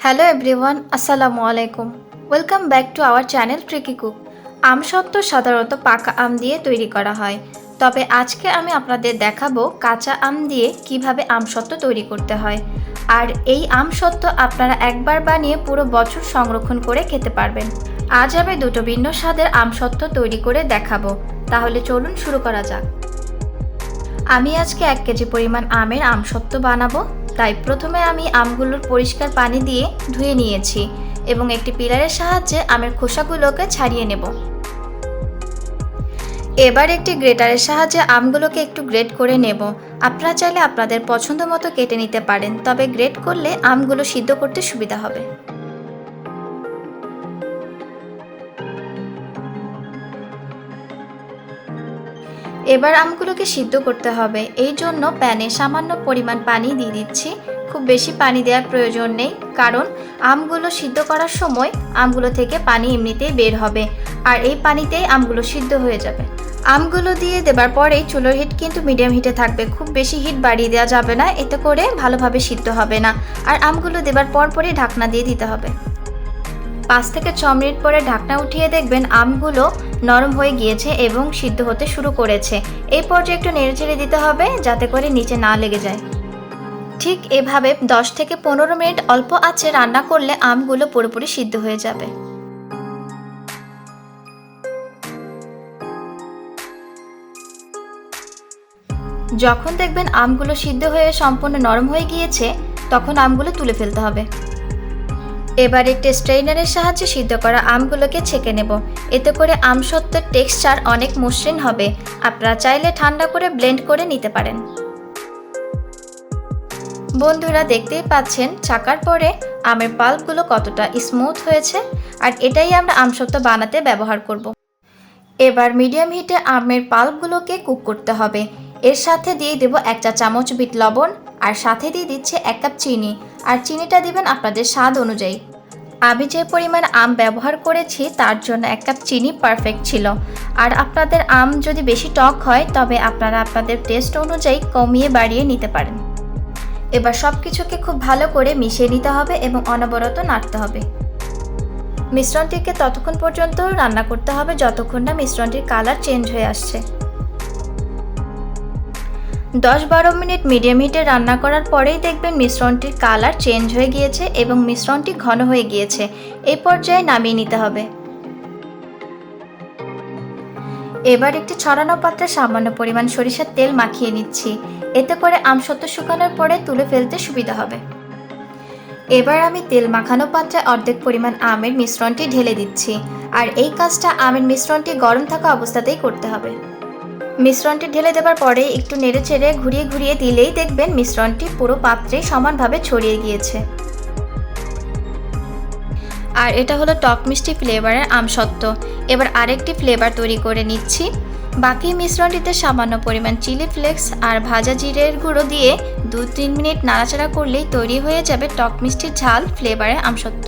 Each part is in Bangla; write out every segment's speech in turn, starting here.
হ্যালো এভরিওয়ান, আসসালামু আলাইকুম। Welcome back to our channel tricky cook. আমসত্ত্ব সাধারণত পাকা আম দিয়ে তৈরি করা হয়, তবে আজকে আমি আপনাদের দেখাবো কাঁচা আম দিয়ে কিভাবে আমসত্ত্ব তৈরি করতে হয়। আর এই আমসত্ত্ব আপনারা একবার বানিয়ে পুরো বছর সংরক্ষণ করে খেতে পারবেন। আজ আমি দুটো ভিন্ন স্বাদের আমসত্ত্ব তৈরি করে দেখাবো, তাহলে চলুন শুরু করা যাক। আমি আজকে 1 কেজি পরিমাণ আমের আমসত্ত্ব বানাবো, তাই প্রথমে আমি আমগুলোর পরিষ্কার পানি দিয়ে ধুয়ে নিয়েছি এবং একটি পিলারের সাহায্যে আমের খোসাগুলোকে ছাড়িয়ে নেব। এবার একটি গ্রেটারের সাহায্যে আমগুলোকে একটু গ্রেট করে নেব। আপনারা চাইলে আপনাদের পছন্দ মতো কেটে নিতে পারেন, তবে গ্রেট করলে আমগুলো সিদ্ধ করতে সুবিধা হবে। এবার আমগুলোকে সিদ্ধ করতে হবে, এই জন্য প্যানে সামান্য পরিমাণ পানি দিয়ে দিচ্ছি। খুব বেশি পানি দেওয়ার প্রয়োজন নেই, কারণ আমগুলো সিদ্ধ করার সময় আমগুলো থেকে পানি এমনিতেই বের হবে, আর এই পানিতেই আমগুলো সিদ্ধ হয়ে যাবে। আমগুলো দিয়ে দেবার পরেই চুলার হিট কিন্তু মিডিয়াম হিটে থাকবে, খুব বেশি হিট বাড়িয়ে দেওয়া যাবে না, এতে করে ভালোভাবে সিদ্ধ হবে না। আর আমগুলো দেবার পরই ঢাকনা দিয়ে দিতে হবে। 5 থেকে 6 মিনিট পরে ঢাকনা উঠিয়ে দেখবেন আমগুলো নরম হয়ে গিয়েছে এবং সিদ্ধ হতে শুরু করেছে। এই পর্যায়ে একটু নেড়েচেড়ে দিতে হবে যাতে করে নিচে না লেগে যায়। ঠিক এভাবে 10 থেকে 15 মিনিট অল্প আঁচে রান্না করলে আমগুলো পুরোপুরি সিদ্ধ হয়ে যাবে। যখন দেখবেন আমগুলো সিদ্ধ হয়ে সম্পূর্ণ নরম হয়ে গিয়েছে, তখন আমগুলো তুলে ফেলতে হবে। এবার একটি স্ট্রেইনারের সাহায্যে সিদ্ধ করা আমগুলোকে ছেঁকে নেব, এতে করে আমসত্ত্বের টেক্সচার অনেক মসৃণ হবে। আপনারা চাইলে ঠান্ডা করে ব্লেন্ড করে নিতে পারেন। বন্ধুরা, দেখতেই পাচ্ছেন ছাকার পরে আমের পাল্পগুলো কতটা স্মুথ হয়েছে, আর এটাই আমরা আমসত্ত্ব বানাতে ব্যবহার করব। এবার মিডিয়াম হিটে আমের পাল্পগুলোকে কুক করতে হবে। এর সাথে দিয়ে দেব 1 চা চামচ বিট লবণ, আর সাথে দিয়ে দিচ্ছে 1 কাপ চিনি, আর চিনিটা দিবেন আপনাদের স্বাদ অনুযায়ী। আমি যে পরিমাণ আম ব্যবহার করেছি তার জন্য 1 কাপ চিনি পারফেক্ট ছিল। আর আপনাদের আম যদি বেশি টক হয় তবে আপনারা আপনাদের টেস্ট অনুযায়ী কমিয়ে বাড়িয়ে নিতে পারেন। এবার সব কিছুকে খুব ভালো করে মিশিয়ে নিতে হবে এবং অনবরত নাড়তে হবে। মিশ্রণটিকে ততক্ষণ পর্যন্ত রান্না করতে হবে যতক্ষণ না মিশ্রণটির কালার চেঞ্জ হয়ে আসছে। 10-12 মিনিট মিডিয়াম হিটে রান্না করার পরেই দেখবেন মিশ্রণটির কালার চেঞ্জ হয়ে গিয়েছে এবং মিশ্রণটি ঘন হয়ে গিয়েছে। এই পর্যায়ে নামিয়ে নিতে হবে। এবার একটি ছড়ানো পাত্রে সামান্য পরিমাণ সরিষার তেল মাখিয়ে নিচ্ছি, এতে করে আমসত্ত্ব শুকানোর পরে তুলে ফেলতে সুবিধা হবে। এবার আমি তেল মাখানো পাত্রে অর্ধেক পরিমাণ আমের মিশ্রণটি ঢেলে দিচ্ছি, আর এই কাজটা আমের মিশ্রণটি গরম থাকা অবস্থাতেই করতে হবে। মিশ্রণটি ঢেলে দেবার পরে একটু নেড়েচেড়ে ঘুরিয়ে ঘুরিয়ে দিলেই দেখবেন মিশ্রণটি পুরো পাত্রে সমানভাবে ছড়িয়ে গিয়েছে। আর এটা হলো টক মিষ্টি ফ্লেভারের আমসত্ত্ব। এবার আরেকটি ফ্লেভার তৈরি করে নিচ্ছি। বাকি মিশ্রণটিতে সামান্য পরিমাণ চিলি ফ্লেক্স আর ভাজা জিরের গুঁড়ো দিয়ে 2-3 মিনিট নাড়াচাড়া করলেই তৈরি হয়ে যাবে টক মিষ্টির ঝাল ফ্লেভারের আমসত্ত্ব।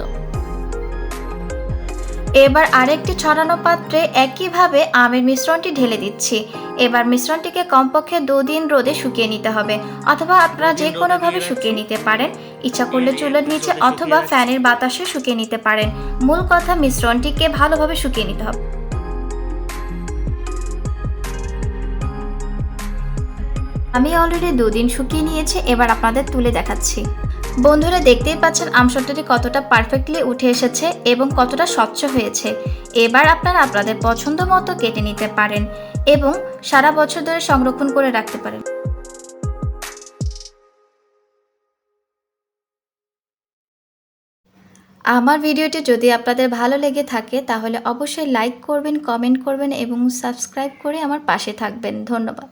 এবার আরেকটি ছড়ানো পাত্রে একইভাবে আমের মিশ্রণটি ঢেলে দিচ্ছি। এবার মিশ্রণটিকে কমপক্ষে 2 দিন রোদে শুকিয়ে নিতে হবে, অথবা আপনারা যে কোনোভাবে শুকিয়ে নিতে পারেন। ইচ্ছা করলে চুলার নিচে অথবা ফ্যানের বাতাসে শুকিয়ে নিতে পারেন। মূল কথা মিশ্রণটিকে ভালোভাবে শুকিয়ে নিতে হবে। আমি অলরেডি 2 দিন শুকিয়ে নিয়েছি, এবার আপনাদের তুলে দেখাচ্ছি। বন্ধুরা, দেখতেই পাচ্ছেন আমসত্ত্বটি কতটা পারফেক্টলি উঠে এসেছে এবং কতটা স্বচ্ছ হয়েছে। এবার আপনারা আপনাদের পছন্দ মতো কেটে নিতে পারেন এবং সারা বছর ধরে সংরক্ষণ করে রাখতে পারেন। আমার ভিডিওটি যদি আপনাদের ভালো লেগে থাকে তাহলে অবশ্যই লাইক করবেন, কমেন্ট করবেন এবং সাবস্ক্রাইব করে আমার পাশে থাকবেন। ধন্যবাদ।